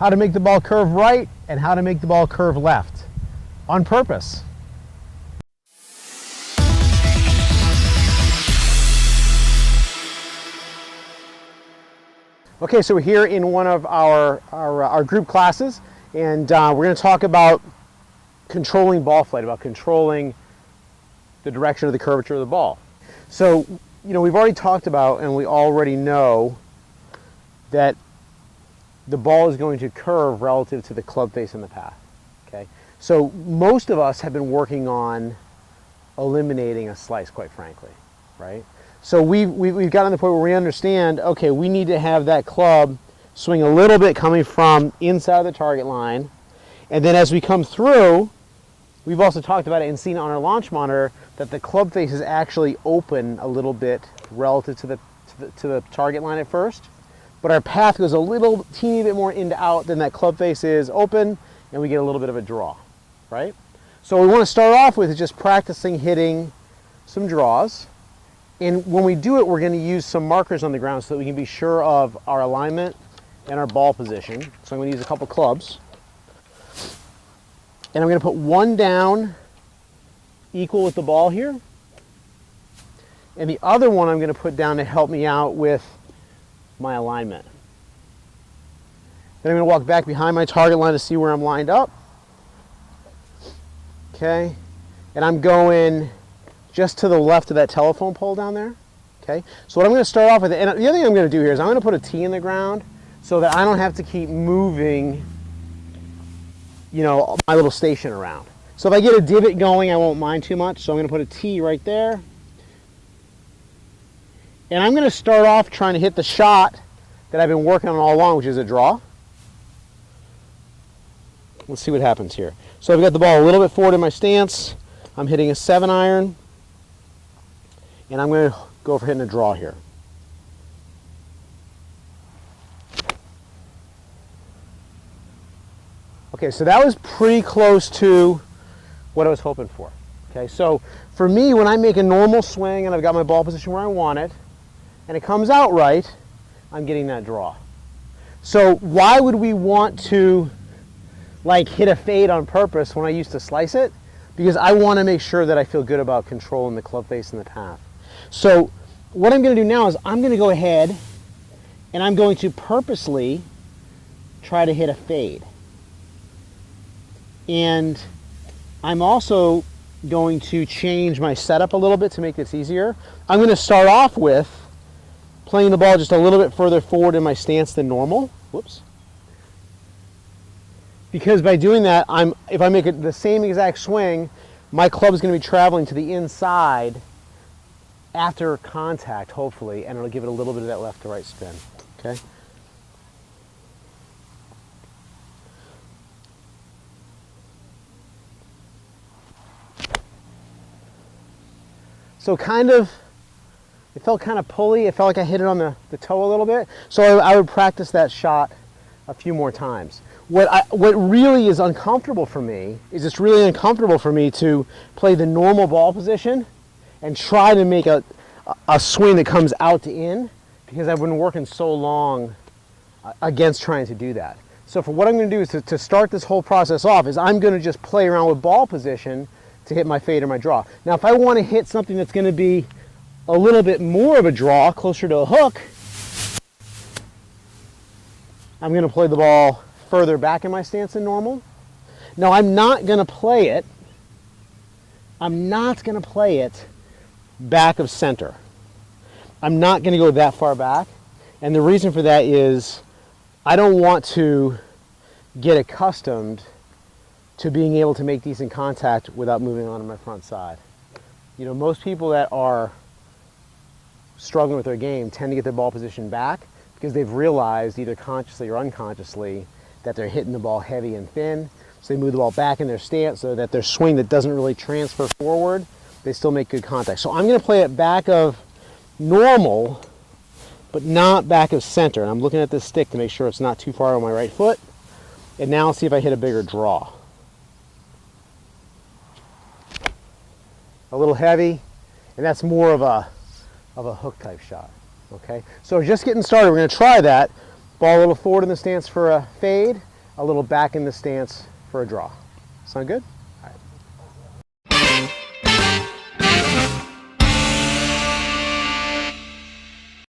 how to make the ball curve right and how to make the ball curve left on purpose. Okay, so we're here in one of our group classes, and we're going to talk about controlling ball flight, about controlling the direction of the curvature of the ball. So, we've already talked about, and we already know that the ball is going to curve relative to the club face in the path. Okay, so most of us have been working on eliminating a slice, quite frankly, right? So we've gotten to the point where we understand, okay, we need to have that club swing a little bit coming from inside of the target line. And then as we come through, we've also talked about it and seen on our launch monitor that the club face is actually open a little bit relative to the target line at first. But our path goes a little teeny bit more into out than that club face is open, and we get a little bit of a draw, right? So what we want to start off with is just practicing hitting some draws. And when we do it, we're going to use some markers on the ground so that we can be sure of our alignment and our ball position. So I'm going to use a couple clubs. And I'm going to put one down equal with the ball here. And the other one I'm going to put down to help me out with my alignment. Then I'm going to walk back behind my target line to see where I'm lined up. Okay. And I'm going just to the left of that telephone pole down there. Okay, so what I'm going to start off with, and the other thing I'm going to do here is I'm going to put a tee in the ground so that I don't have to keep moving, my little station around. So if I get a divot going, I won't mind too much. So I'm going to put a tee right there. And I'm going to start off trying to hit the shot that I've been working on all along, which is a draw. Let's see what happens here. So I've got the ball a little bit forward in my stance. I'm hitting a 7-iron. And I'm going to go for hitting a draw here. Okay, so that was pretty close to what I was hoping for. Okay, so for me, when I make a normal swing and I've got my ball position where I want it, and it comes out right, I'm getting that draw. So why would we want to hit a fade on purpose when I used to slice it? Because I want to make sure that I feel good about controlling the club face and the path. So what I'm going to do now is I'm going to go ahead and I'm going to purposely try to hit a fade. And I'm also going to change my setup a little bit to make this easier. I'm going to start off with playing the ball just a little bit further forward in my stance than normal. Whoops. Because by doing that, if I make it the same exact swing, my club is going to be traveling to the inside after contact, hopefully, and it'll give it a little bit of that left to right spin. Okay? So it felt kind of pulley. It felt like I hit it on the toe a little bit. So I would practice that shot a few more times. What really is uncomfortable for me is it's really uncomfortable for me to play the normal ball position and try to make a swing that comes out to in, because I've been working so long against trying to do that. So for what I'm going to do is to start this whole process off is I'm going to just play around with ball position to hit my fade or my draw. Now if I want to hit something that's going to be a little bit more of a draw, closer to a hook, I'm going to play the ball further back in my stance than normal. Now I'm not going to play it back of center. I'm not going to go that far back, and the reason for that is I don't want to get accustomed to being able to make decent contact without moving on to my front side. Most people that are struggling with their game tend to get their ball position back because they've realized, either consciously or unconsciously, that they're hitting the ball heavy and thin. So they move the ball back in their stance so that their swing that doesn't really transfer forward, they still make good contact. So I'm going to play it back of normal, but not back of center. And I'm looking at this stick to make sure it's not too far on my right foot. And now I'll see if I hit a bigger draw. A little heavy, and that's more of a hook type shot. Okay, so just getting started, we're going to try that. Ball a little forward in the stance for a fade, a little back in the stance for a draw. Sound good?